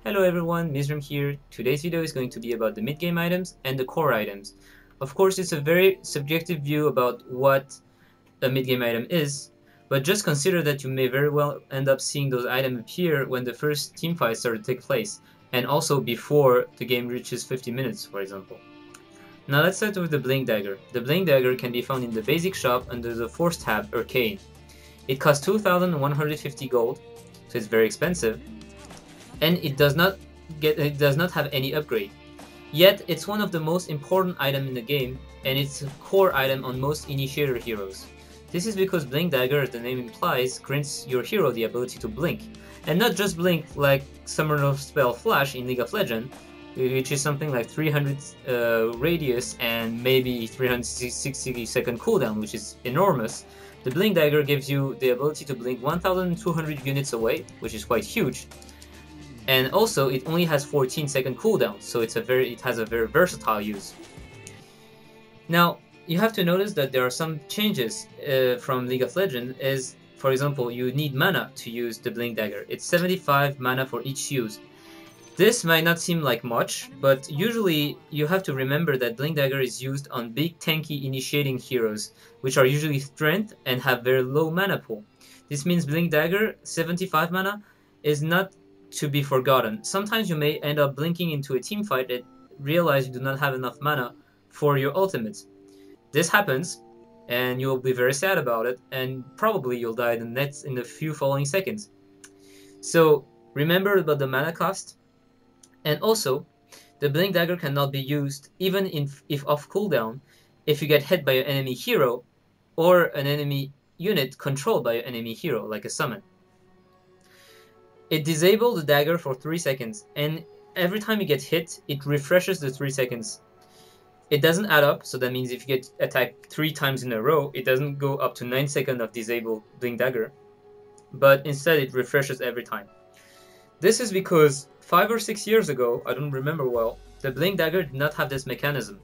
Hello everyone, Myzzrym here. Today's video is going to be about the mid-game items and the core items. Of course, it's a very subjective view about what a mid-game item is, but just consider that you may very well end up seeing those items appear when the first teamfight starts to take place, and also before the game reaches 50 minutes, for example. Now let's start with the Blink Dagger. The Blink Dagger can be found in the basic shop under the Force tab Arcane. It costs 2,150 gold, so it's very expensive, and it does not have any upgrade. Yet it's one of the most important items in the game, and it's a core item on most initiator heroes. This is because Blink Dagger, as the name implies, grants your hero the ability to blink, and not just blink like Summoner Spell Flash in League of Legends, which is something like 300 radius and maybe 360 second cooldown, which is enormous. The Blink Dagger gives you the ability to blink 1,200 units away, which is quite huge. And also, it only has 14-second cooldown, so it has a very versatile use. Now, you have to notice that there are some changes from League of Legends. As for example, you need mana to use the Blink Dagger. It's 75 mana for each use. This might not seem like much, but usually you have to remember that Blink Dagger is used on big tanky initiating heroes, which are usually strength and have very low mana pool. This means Blink Dagger, 75 mana, is not to be forgotten. Sometimes you may end up blinking into a team fight and realize you do not have enough mana for your ultimate. This happens, and you'll be very sad about it, and probably you'll die in the few following seconds. So remember about the mana cost. And also, the Blink Dagger cannot be used even if off cooldown if you get hit by an enemy hero or an enemy unit controlled by an enemy hero, like a summon. It disables the dagger for 3 seconds, and every time you get hit, it refreshes the 3 seconds. It doesn't add up, so that means if you get attacked 3 times in a row, it doesn't go up to 9 seconds of disabled Blink Dagger, but instead it refreshes every time. This is because 5 or 6 years ago, I don't remember well, the Blink Dagger did not have this mechanism.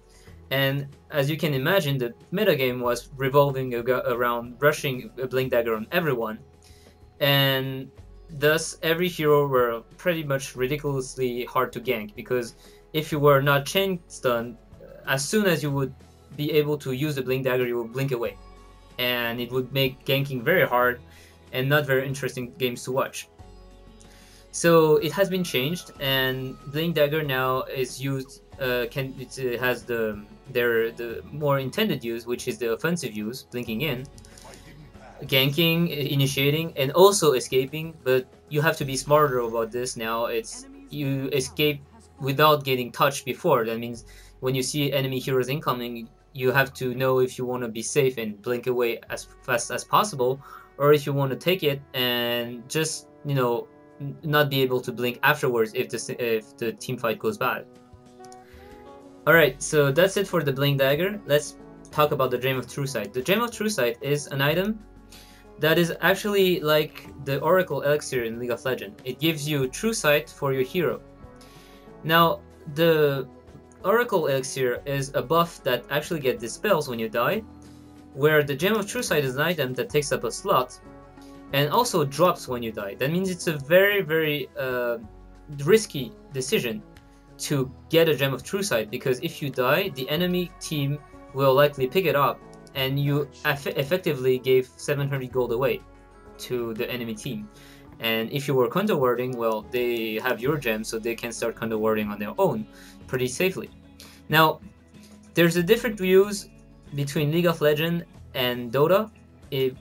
And as you can imagine, the metagame was revolving around rushing a Blink Dagger on everyone, and thus every hero were pretty much ridiculously hard to gank, because if you were not chain stunned, as soon as you would be able to use the Blink Dagger, you would blink away, and it would make ganking very hard and not very interesting games to watch. So it has been changed, and Blink Dagger now is used. It has the more intended use, which is the offensive use, blinking in, ganking, initiating, and also escaping. But you have to be smarter about this now. It's you escape without getting touched before. That means when you see enemy heroes incoming, you have to know if you want to be safe and blink away as fast as possible, or if you want to take it and just, you know, not be able to blink afterwards if the team fight goes bad. Alright, so that's it for the Blink Dagger. Let's talk about the Gem of True Sight. The Gem of True Sight is an item that is actually like the Oracle Elixir in League of Legends. It gives you True Sight for your hero. Now, the Oracle Elixir is a buff that actually gets dispels when you die, where the Gem of True Sight is an item that takes up a slot and also drops when you die. That means it's a very, very risky decision to get a Gem of True Sight, because if you die, the enemy team will likely pick it up, and you effectively gave 700 gold away to the enemy team. And if you were counterwarding, well, they have your gem, so they can start counterwarding on their own pretty safely. Now, there's a different views between League of Legends and DotA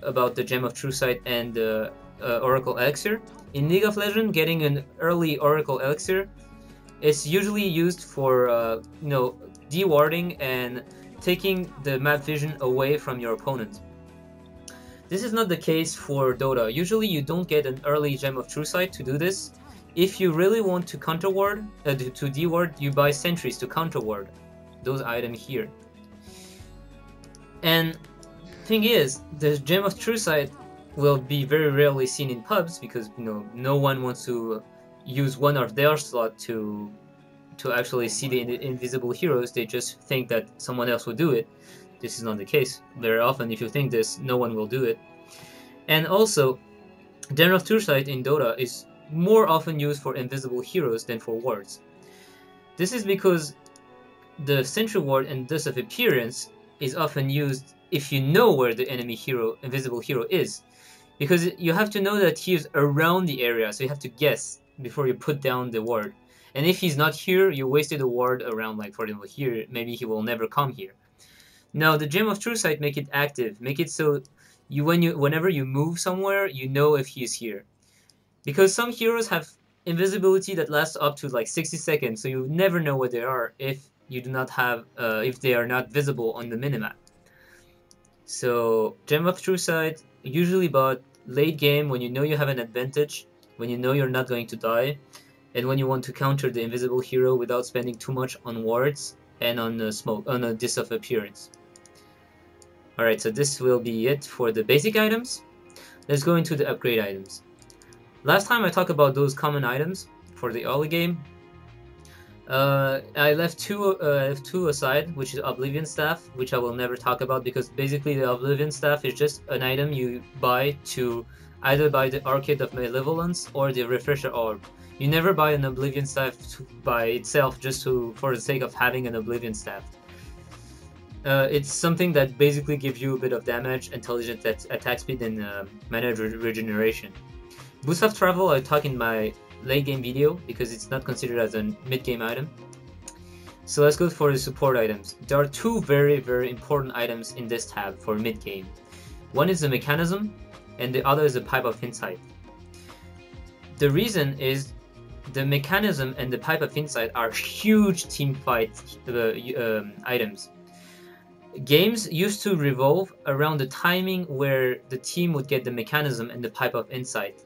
about the Gem of True Sight and the Oracle Elixir. In League of Legends, getting an early Oracle Elixir is usually used for dewarding and taking the map vision away from your opponent. This is not the case for DotA. Usually you don't get an early Gem of True Sight to do this. If you really want to counterward, to deward, you buy sentries to counterward those items here. And thing is, the Gem of True Sight will be very rarely seen in pubs, because no one wants to use one of their slot to actually see the invisible heroes. They just think that someone else will do it. This is not the case. Very often, if you think this, no one will do it. And also, Gem of True Sight in DotA is more often used for invisible heroes than for wards. This is because the sentry ward and dust of appearance is often used if you know where the enemy hero, invisible hero, is, because you have to know that he is around the area, so you have to guess before you put down the ward. And if he's not here, you wasted a ward around, like for example here, maybe he will never come here. Now the Gem of True Sight make it active, make it so whenever you move somewhere, you know if he's here. Because some heroes have invisibility that lasts up to like 60 seconds, so you never know where they are if you do not have if they are not visible on the minimap. So Gem of True Sight usually bought late game when you know you have an advantage, when you know you're not going to die, and when you want to counter the invisible hero without spending too much on wards and on smoke, on a Dust of Appearance. Alright, so this will be it for the basic items. Let's go into the upgrade items. Last time I talked about those common items for the early game. I left two aside, which is Oblivion Staff, which I will never talk about because basically the Oblivion Staff is just an item you buy to either buy the Arcade of Malevolence or the Refresher Orb. You never buy an Oblivion Staff by itself just for the sake of having an Oblivion Staff. It's something that basically gives you a bit of damage, intelligent attack speed, and mana regeneration. Boost of Travel I talk in my late game video because it's not considered as a mid game item. So let's go for the support items. There are two very important items in this tab for mid game. One is the Mechanism and the other is the Pipe of Insight. The reason is the Mechanism and the Pipe of Insight are huge team fight items. Games used to revolve around the timing where the team would get the Mechanism and the Pipe of Insight,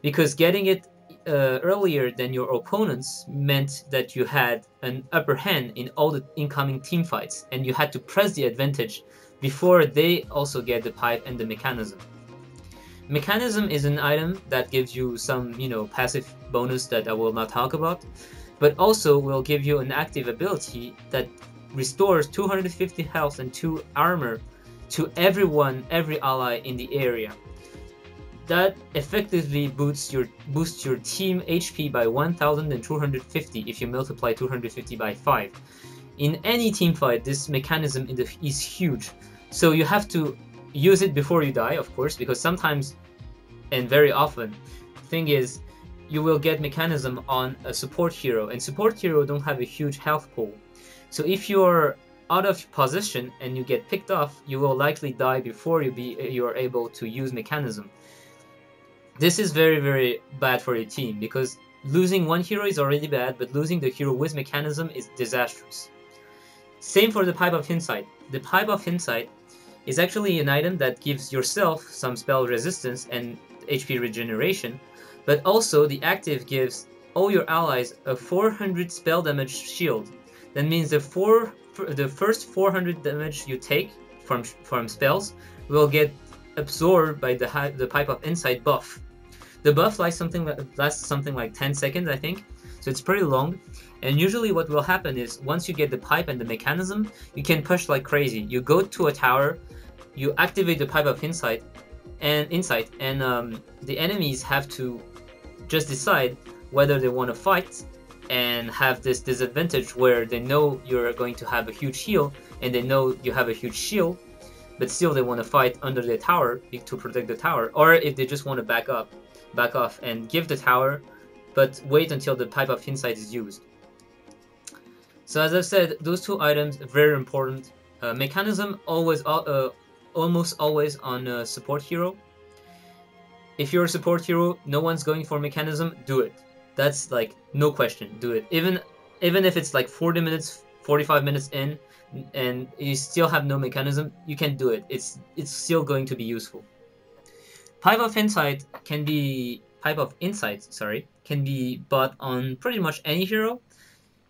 because getting it earlier than your opponents meant that you had an upper hand in all the incoming team fights, and you had to press the advantage before they also get the Pipe and the Mechanism. Mechanism is an item that gives you some, passive bonus that I will not talk about, but also will give you an active ability that restores 250 health and 2 armor to every ally in the area. That effectively boosts your team HP by 1250 if you multiply 250 by 5. In any team fight, this Mechanism is huge, so you have to use it before you die, of course, because sometimes, and very often, the thing is, you will get Mechanism on a support hero, and support hero don't have a huge health pool. So if you're out of position and you get picked off, you will likely die before you are able to use Mechanism. This is very bad for your team, because losing one hero is already bad, but losing the hero with Mechanism is disastrous. Same for the Pipe of Insight. The Pipe of Insight is actually an item that gives yourself some spell resistance and HP regeneration, but also the active gives all your allies a 400 spell damage shield. That means the first 400 damage you take from spells will get absorbed by the Pipe of Insight buff. The buff lasts something like 10 seconds, I think, so it's pretty long. And usually what will happen is, once you get the Pipe and the Mechanism, you can push like crazy. You go to a tower, you activate the Pipe of Insight, and the enemies have to just decide whether they want to fight and have this disadvantage where they know you're going to have a huge heal and they know you have a huge shield, but still they want to fight under the tower to protect the tower, or if they just want to back off and give the tower, but wait until the Pipe of Insight is used. So as I said, those two items are very important. Mechanism almost always on a support hero. If you're a support hero, no one's going for Mechanism, do it. That's like no question, do it. Even if it's like 40 minutes, 45 minutes in, and you still have no Mechanism, you can do it. It's still going to be useful. Pipe of Insight can be bought on pretty much any hero,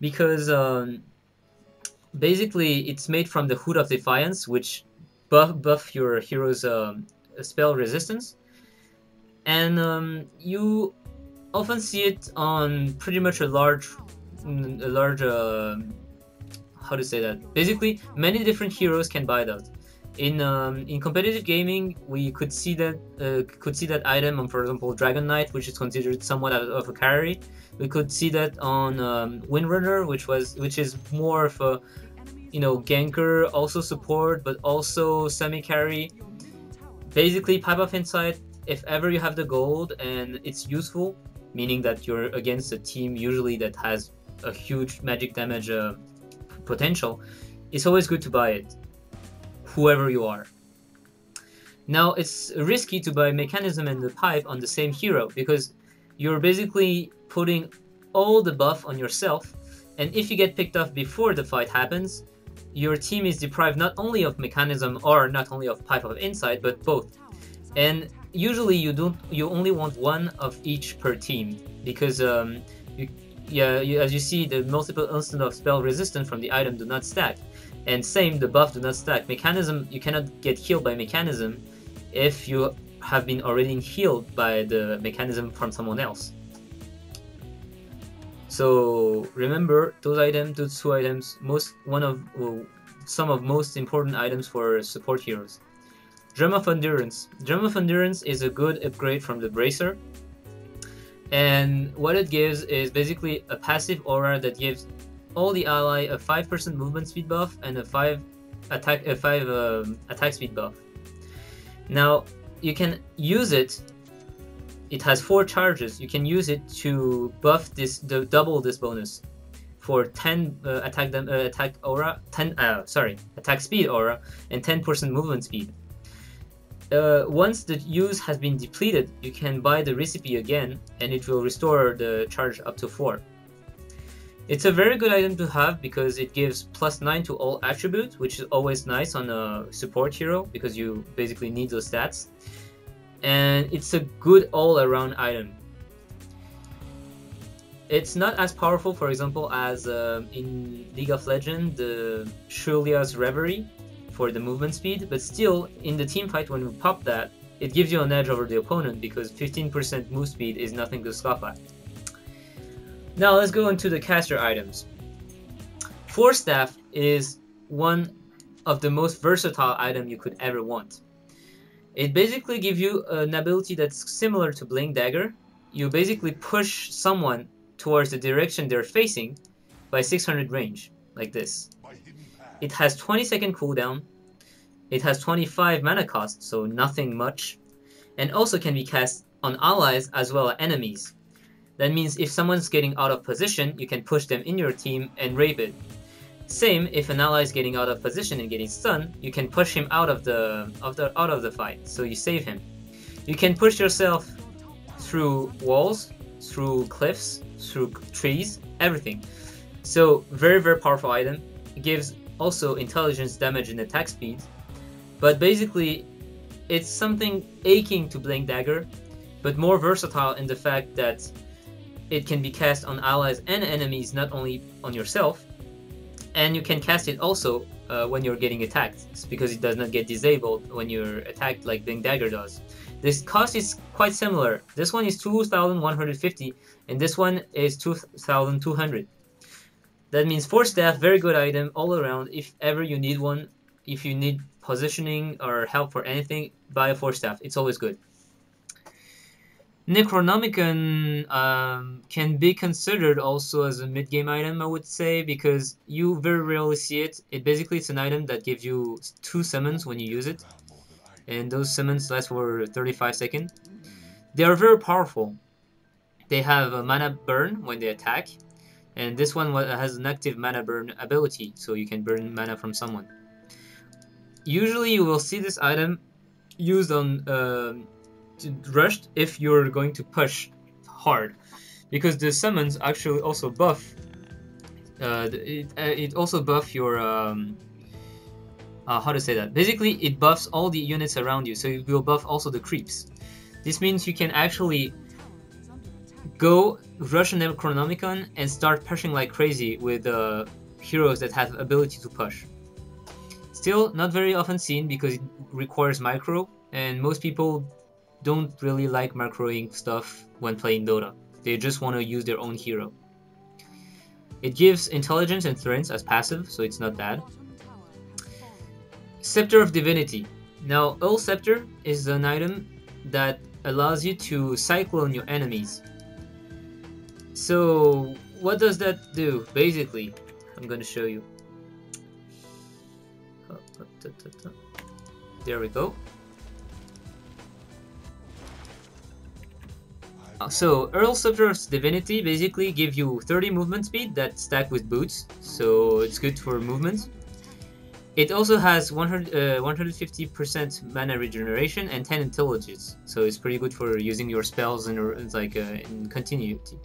because basically it's made from the Hood of Defiance, which buff your hero's spell resistance, and you often see it on pretty much a large how to say that? Basically, many different heroes can buy that. In competitive gaming, we could see that item on, for example, Dragon Knight, which is considered somewhat of a carry. We could see that on Windrunner, which is more of a ganker, also support, but also semi carry. Basically, Pipe of Insight, if ever you have the gold and it's useful, meaning that you're against a team usually that has a huge magic damage potential, it's always good to buy it, whoever you are. Now, it's risky to buy Mechanism and the Pipe on the same hero, because you're basically putting all the buff on yourself, and if you get picked off before the fight happens, your team is deprived not only of Mechanism or not only of Pipe of Insight, but both. And usually you only want one of each per team, because as you see, the multiple instant of spell resistance from the item do not stack, and same, the buff do not stack. Mechanism, you cannot get healed by Mechanism if you have been already healed by the Mechanism from someone else. So remember, those two items, some of most important items for support heroes. Drum of Endurance. Drum of Endurance is a good upgrade from the Bracer, and what it gives is basically a passive aura that gives all the ally a 5% movement speed buff and a 5 attack speed buff. Now you can use it. It has 4 charges. You can use it to buff double this bonus for 10 attack speed aura and 10% movement speed. Once the use has been depleted, you can buy the recipe again, and it will restore the charge up to 4. It's a very good item to have because it gives +9 to all attributes, which is always nice on a support hero because you basically need those stats. And it's a good all-around item. It's not as powerful, for example, as in League of Legends, the Shulya's Reverie for the movement speed, but still, in the team fight, when you pop that, it gives you an edge over the opponent because 15% move speed is nothing to scoff at. Now let's go into the caster items. Force Staff is one of the most versatile items you could ever want. It basically gives you an ability that's similar to Blink Dagger. You basically push someone towards the direction they're facing by 600 range, like this. It has 20-second cooldown. It has 25 mana cost, so nothing much. And also can be cast on allies as well as enemies. That means if someone's getting out of position, you can push them in your team and rape it. Same, if an ally is getting out of position and getting stunned, you can push him out of the fight, so you save him. You can push yourself through walls, through cliffs, through trees, everything. So very, very powerful item. It gives also intelligence, damage, and attack speed. But basically, it's something akin to Blink Dagger, but more versatile in the fact that it can be cast on allies and enemies, not only on yourself. And you can cast it also when you're getting attacked, because it does not get disabled when you're attacked like Blink Dagger does. This cost is quite similar. This one is 2,150 and this one is 2,200. That means Force Staff, very good item all around. If ever you need one, if you need positioning or help for anything, buy a Force Staff. It's always good. Necronomicon can be considered also as a mid-game item, I would say, because you very rarely see it. It's an item that gives you 2 summons when you use it, and those summons last for 35 seconds. They are very powerful. They have a mana burn when they attack, and this one has an active mana burn ability, so you can burn mana from someone. Usually you will see this item used on rushed if you're going to push hard, because the summons actually also buff it also buff your how to say that, basically it buffs all the units around you, so it will buff also the creeps. This means you can actually go rush a Necronomicon and start pushing like crazy with heroes that have ability to push. Still not very often seen because it requires micro, and most people don't really like macroing stuff when playing Dota. They just want to use their own hero. It gives intelligence and strength as passive, so it's not bad. Scepter of Divinity. Now, Earl Scepter is an item that allows you to cyclone your enemies. So, what does that do? Basically, I'm gonna show you. There we go. So, Earl Scepter of Divinity basically give you 30 movement speed that stack with boots, so it's good for movement. It also has 150% mana regeneration and 10 intelligence, so it's pretty good for using your spells in continuity.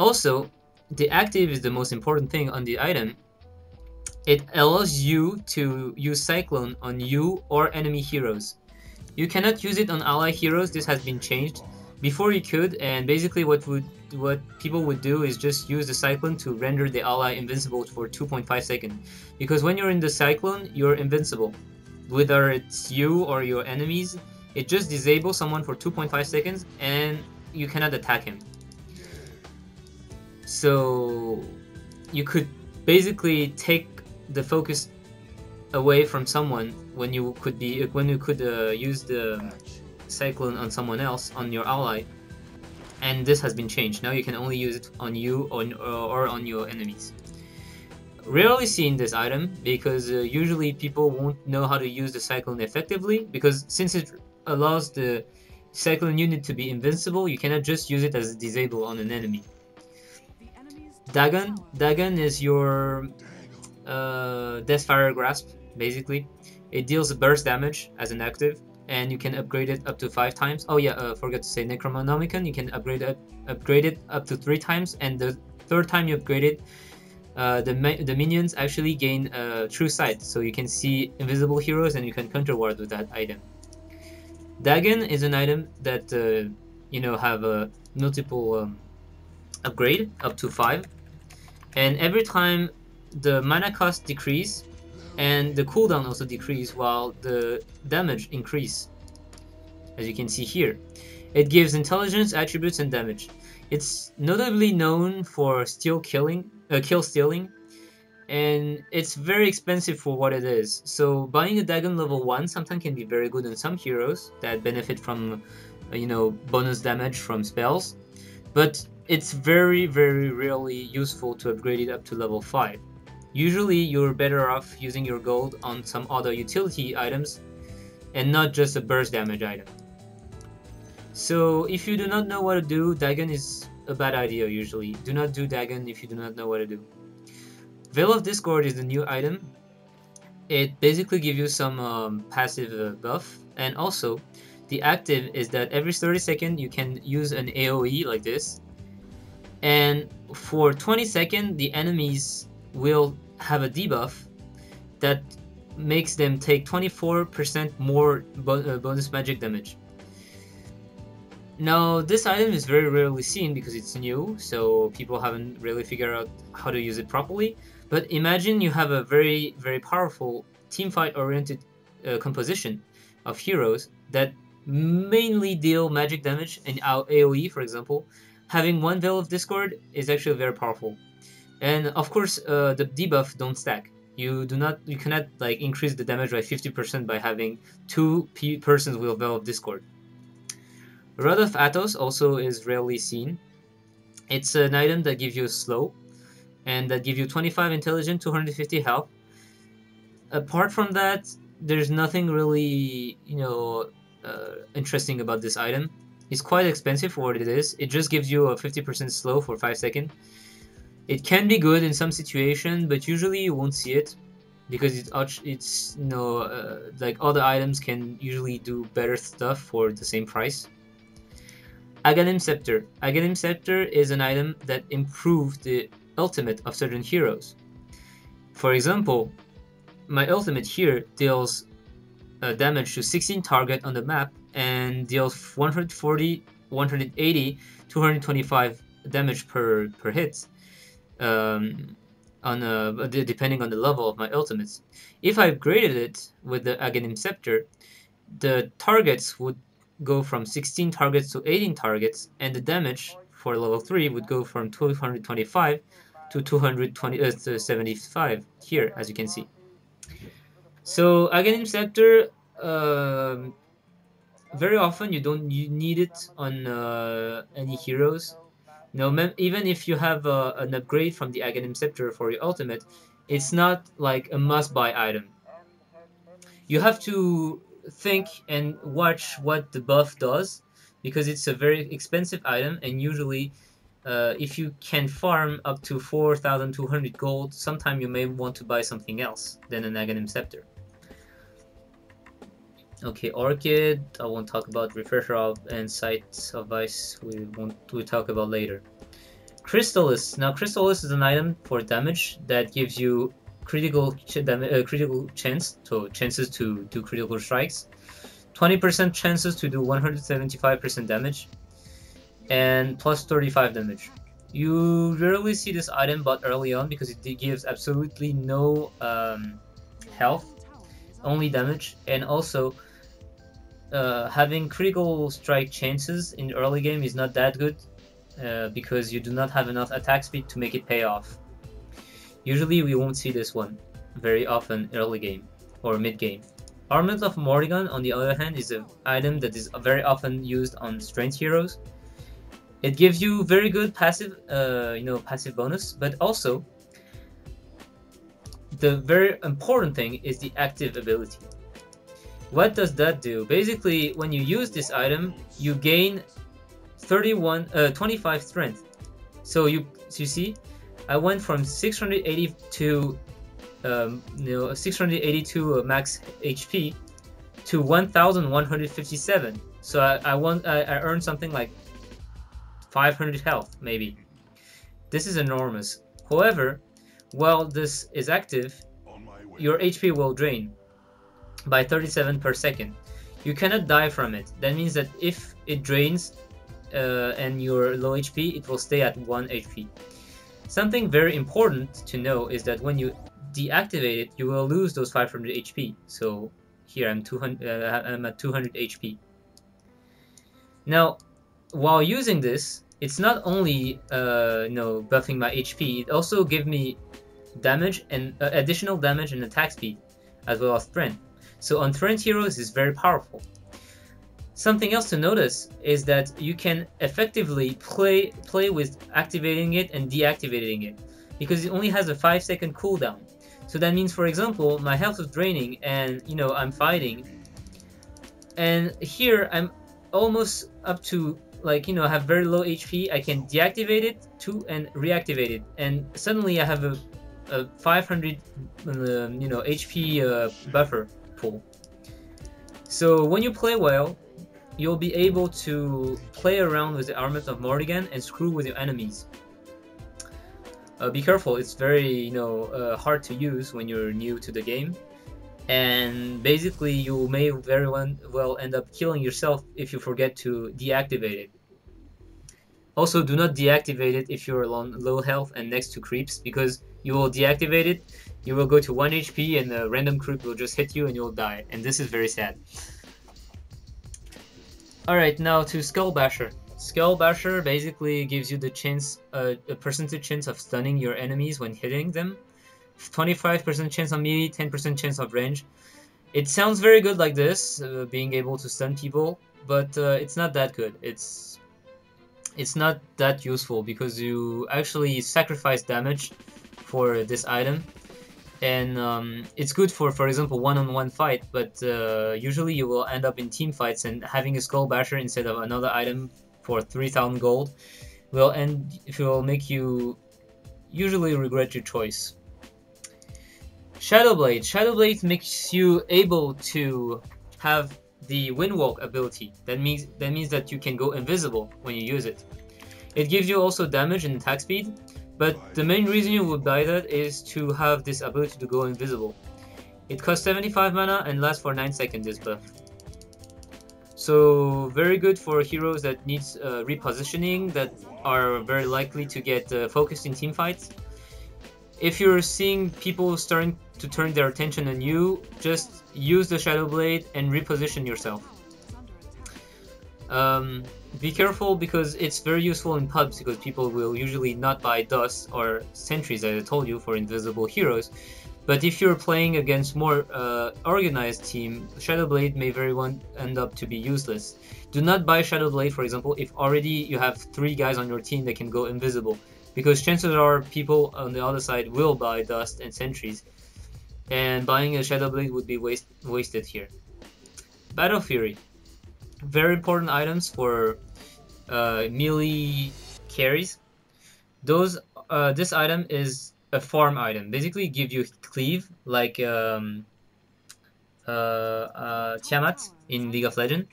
Also, the active is the most important thing on the item. It allows you to use Cyclone on you or enemy heroes. You cannot use it on ally heroes. This has been changed. Before you could, and basically what people would do is just use the Cyclone to render the ally invincible for 2.5 seconds. Because when you're in the Cyclone, you're invincible. Whether it's you or your enemies, it just disables someone for 2.5 seconds and you cannot attack him. So you could basically take the focus away from someone when you could use the Cyclone on someone else, on your ally, and this has been changed. Now you can only use it on you or on your enemies. Rarely seen this item because usually people won't know how to use the Cyclone effectively, because since it allows the Cyclone unit to be invincible, you cannot just use it as a disable on an enemy. Dagon is your Deathfire Grasp, basically. It deals burst damage as an active, and you can upgrade it up to 5 times. Oh yeah, forgot to say Necronomicon, you can upgrade it up to 3 times, and the 3rd time you upgrade it, the minions actually gain True Sight, so you can see invisible heroes and you can counter ward with that item. Dagon is an item that have a multiple upgrade up to 5, and every time the mana cost decrease and the cooldown also decrease while the damage increase, as you can see here. It gives intelligence, attributes, and damage. It's notably known for kill stealing, and it's very expensive for what it is. So buying a Dagon level 1 sometimes can be very good on some heroes that benefit from bonus damage from spells, but it's very rarely useful to upgrade it up to level 5. Usually you're better off using your gold on some other utility items and not just a burst damage item. So if you do not know what to do, Dagon is a bad idea usually. Do not do Dagon if you do not know what to do. Veil of Discord is the new item. It basically gives you some passive buff, and also the active is that every 30 seconds you can use an AoE like this, and for 20 seconds the enemies will have a debuff that makes them take 24% more bonus magic damage. Now this item is very rarely seen because it's new, so people haven't really figured out how to use it properly. But imagine you have a very powerful teamfight oriented composition of heroes that mainly deal magic damage in AoE, for example. Having one Veil of Discord is actually very powerful. And of course, the debuff don't stack. You cannot like increase the damage by 50% by having 2 persons with Veil of Discord. Rod of Athos also is rarely seen. It's an item that gives you slow, and that gives you 25 intelligence, 250 health. Apart from that, there's nothing really interesting about this item. It's quite expensive for what it is. It just gives you a 50% slow for 5 seconds. It can be good in some situation, but usually you won't see it because it's like other items can usually do better stuff for the same price. Aghanim Scepter. Aghanim Scepter is an item that improves the ultimate of certain heroes. For example, my ultimate here deals damage to 16 target on the map and deals 140, 180, 225 damage per hit, depending on the level of my ultimates. If I upgraded it with the Aghanim Scepter, the targets would go from 16 targets to 18 targets, and the damage for level 3 would go from 225 to 275 here, as you can see. So Aghanim Scepter, very often you need it on any heroes. No, even if you have an upgrade from the Aghanim Scepter for your ultimate, it's not like a must-buy item. You have to think and watch what the buff does, because it's a very expensive item, and usually if you can farm up to 4,200 gold, sometime you may want to buy something else than an Aghanim Scepter. Okay, Orchid, I won't talk about. Refresher and Sight of Ice, we'll talk about later. Crystallis. Now, Crystallis is an item for damage that gives you critical chance, so chances to do critical strikes, 20% chances to do 175% damage, and plus 35 damage. You rarely see this item bought early on because it gives absolutely no health, only damage, and also having critical strike chances in the early game is not that good because you do not have enough attack speed to make it pay off. Usually we won't see this one very often early game or mid game. Armament of Morrigan, on the other hand, is an item that is very often used on strength heroes. It gives you very good passive, passive bonus, but also the very important thing is the active ability. What does that do? Basically, when you use this item, you gain 25 strength. So you see, I went from 680 to 682 max HP to 1,157. So I earned something like 500 health maybe. This is enormous. However, while this is active, your HP will drain by 37 per second. You cannot die from it. That means that if it drains and you're low HP, it will stay at 1 HP. Something very important to know is that when you deactivate it, you will lose those 500 HP. So here I'm at 200 HP. Now, while using this, it's not only buffing my HP, it also gives me damage and additional damage and attack speed, as well as strength. So on strength heroes is very powerful. Something else to notice is that you can effectively play with activating it and deactivating it, because it only has a 5-second cooldown. So that means, for example, my health is draining and I'm fighting, and here I'm almost up to I have very low HP. I can deactivate it too and reactivate it, and suddenly I have a 500 HP buffer pool. So when you play well, you'll be able to play around with the Armament of Morrigan and screw with your enemies. Be careful, it's very hard to use when you're new to the game, and basically you may very well end up killing yourself if you forget to deactivate it. Also, do not deactivate it if you're on low health and next to creeps, because you will deactivate it, you will go to 1 HP and a random creep will just hit you and you'll die, and this is very sad. Alright, now to Skull Basher. Skull Basher basically gives you the chance, a percentage chance of stunning your enemies when hitting them. 25% chance on melee, 10% chance of range. It sounds very good like this, being able to stun people, but it's not that good. It's not that useful because you actually sacrifice damage for this item, and it's good for example, one-on-one fight, but usually you will end up in team fights, and having a Skull Basher instead of another item for 3,000 gold will make you usually regret your choice. Shadowblade. Shadowblade makes you able to have the Windwalk ability. That means that you can go invisible when you use it. It gives you also damage and attack speed, but the main reason you would buy that is to have this ability to go invisible. It costs 75 mana and lasts for 9 seconds, this buff. So very good for heroes that needs repositioning, that are very likely to get focused in team fights. If you're seeing people starting to turn their attention on you, just use the Shadowblade and reposition yourself. Be careful because it's very useful in pubs, because people will usually not buy dust or sentries, as I told you, for invisible heroes, But if you're playing against more organized team, Shadowblade may very well end up to be useless. Do not buy Shadowblade, for example, if already you have 3 guys on your team that can go invisible, because chances are people on the other side will buy Dust and Sentries, and buying a Shadowblade would be wasted here. Battle Fury. Very important items for melee carries. This item is a farm item. Basically, it gives you cleave like Tiamat in League of Legends.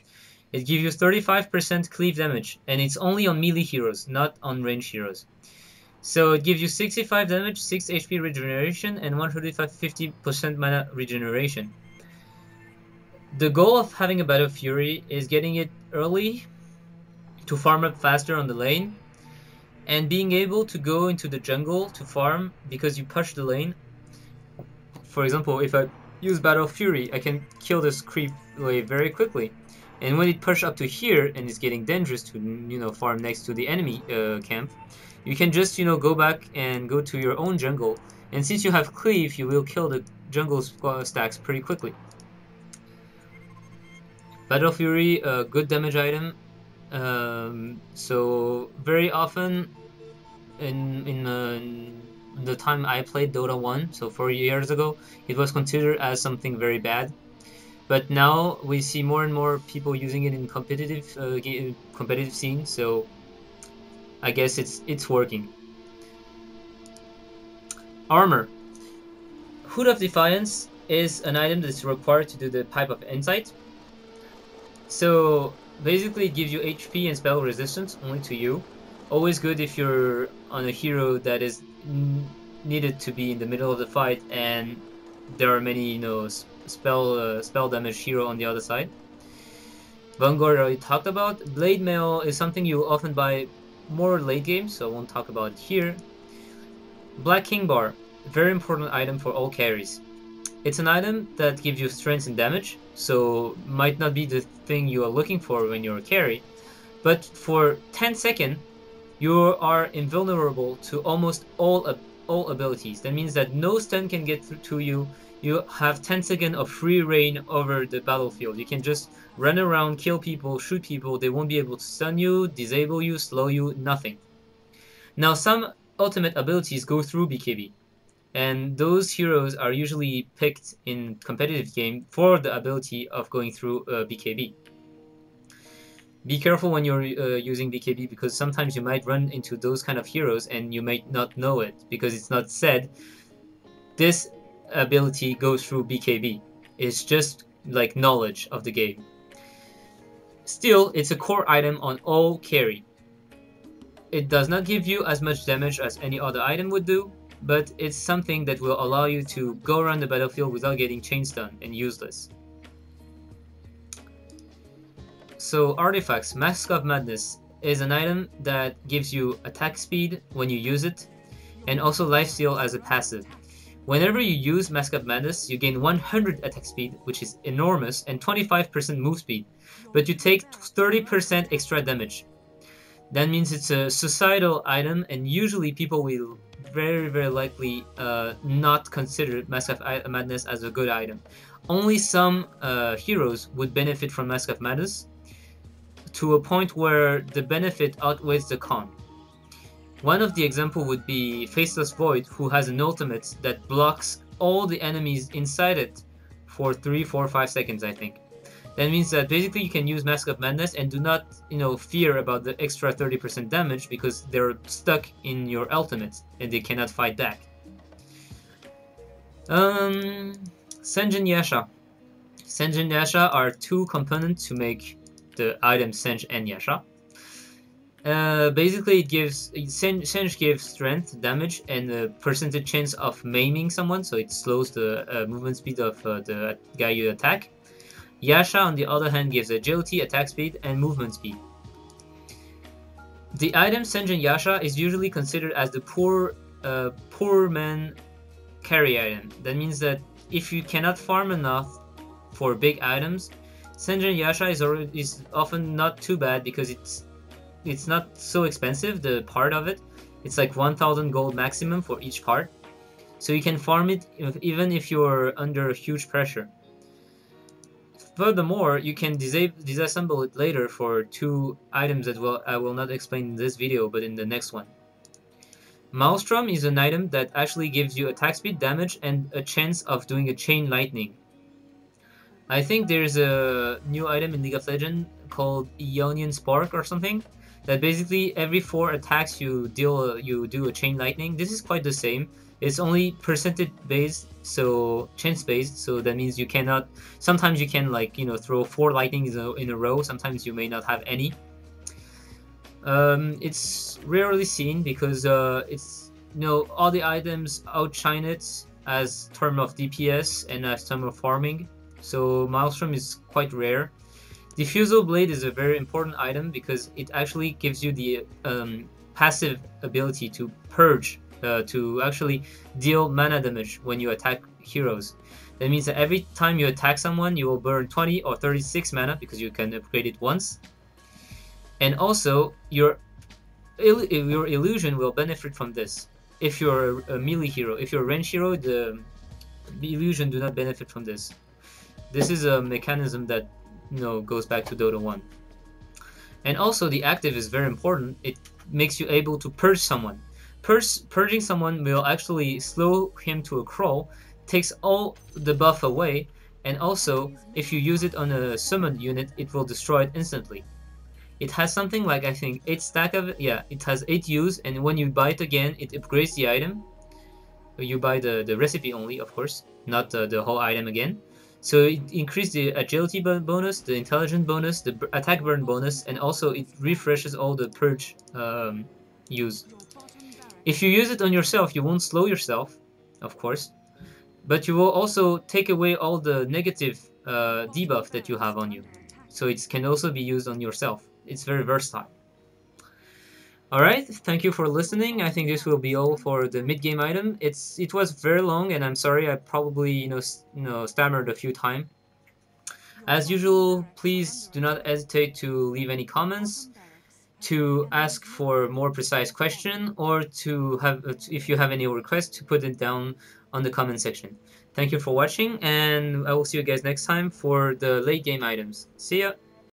It gives you 35% cleave damage, and it's only on melee heroes, not on ranged heroes. So it gives you 65 damage, 6 HP regeneration, and 150% mana regeneration. The goal of having a Battle Fury is getting it early to farm up faster on the lane, and being able to go into the jungle to farm because you push the lane. For example, if I use Battle Fury, I can kill this creep wave very quickly. And when it pushes up to here and it's getting dangerous to farm next to the enemy camp, you can just go back and go to your own jungle. And since you have cleave, you will kill the jungle stacks pretty quickly. Battle Fury, a good damage item. So very often in the time I played Dota 1, so 4 years ago, it was considered as something very bad. But now we see more and more people using it in competitive scene, so I guess it's working. Armor. Hood of Defiance is an item that's required to do the Pipe of Insight. So basically it gives you HP and spell resistance only to you. Always good if you're on a hero that is needed to be in the middle of the fight and there are many spell damage hero on the other side. Vanguard already talked about. Blade Mail is something you often buy more late game, so I won't talk about it here. Black King Bar, very important item for all carries. It's an item that gives you strength and damage, so might not be the thing you are looking for when you're a carry, but for 10 seconds you are invulnerable to almost all abilities. That means that no stun can get through to you. You have 10 seconds of free reign over the battlefield. You can just run around, kill people, shoot people. They won't be able to stun you, disable you, slow you, nothing. Now some ultimate abilities go through BKB, and those heroes are usually picked in competitive game for the ability of going through BKB. Be careful when you're using BKB, because sometimes you might run into those kind of heroes and you might not know it because it's not said. This ability goes through BKB. It's just like knowledge of the game. Still, it's a core item on all carry. It does not give you as much damage as any other item would do, but it's something that will allow you to go around the battlefield without getting chain stun and useless. So Artifacts, Mask of Madness is an item that gives you attack speed when you use it, and also lifesteal as a passive. Whenever you use Mask of Madness, you gain 100 attack speed, which is enormous, and 25% move speed, but you take 30% extra damage. That means it's a societal item, and usually people will very likely not consider Mask of Madness as a good item. Only some heroes would benefit from Mask of Madness to a point where the benefit outweighs the con. One of the example would be Faceless Void, who has an ultimate that blocks all the enemies inside it for 3, 4, 5 seconds, I think. That means that basically you can use Mask of Madness and do not, fear about the extra 30% damage, because they're stuck in your ultimate and they cannot fight back. Senjin Yasha. Senjin Yasha are 2 components to make the item Senj and Yasha. Basically, it gives Senj gives strength, damage, and a percentage chance of maiming someone, so it slows the movement speed of the guy you attack. Yasha, on the other hand, gives agility, attack speed, and movement speed. The item Senjin Yasha is usually considered as the poor man carry item. That means that if you cannot farm enough for big items, Senjin Yasha is often not too bad, because it's not so expensive, the part of it. It's like 1000 gold maximum for each part. so you can farm it even if you're under huge pressure. Furthermore, you can disassemble it later for 2 items that I will not explain in this video, but in the next one. Maelstrom is an item that actually gives you attack speed, damage, and a chance of doing a chain lightning. I think there's a new item in League of Legends called Ionian Spark or something, that basically every 4 attacks you do a chain lightning. This is quite the same. It's only percentage based, so chance based, so that means you cannot, sometimes you can, like, throw 4 lightnings in a row, sometimes you may not have any. It's rarely seen because it's, all the items outshine it as term of DPS and as term of farming, so Maelstrom is quite rare. Diffusal Blade is a very important item because it actually gives you the passive ability to purge, to actually deal mana damage when you attack heroes. That means that every time you attack someone, you will burn 20 or 36 mana because you can upgrade it once. And also, your illusion will benefit from this. If you're a melee hero, if you're a range hero, the illusion do not benefit from this. This is a mechanism that goes back to Dota 1. And also, the active is very important. It makes you able to purge someone. Purging someone will actually slow him to a crawl, takes all the buff away, and also, if you use it on a summoned unit, it will destroy it instantly. It has something like, I think, 8 stack of it. Yeah, it has 8 use, and when you buy it again, it upgrades the item. You buy the recipe only, of course, not the whole item again. So it increases the agility bonus, the intelligence bonus, the attack burn bonus, and also it refreshes all the purge use. If you use it on yourself, you won't slow yourself, of course, but you will also take away all the negative debuff that you have on you. So it can also be used on yourself. It's very versatile. Alright, thank you for listening. I think this will be all for the mid-game item. It was very long, and I'm sorry I probably stammered a few times. As usual, please do not hesitate to leave any comments, to ask for more precise question, or to have, if you have any requests, to put it down on the comment section. Thank you for watching, and I will see you guys next time for the late game items. See ya!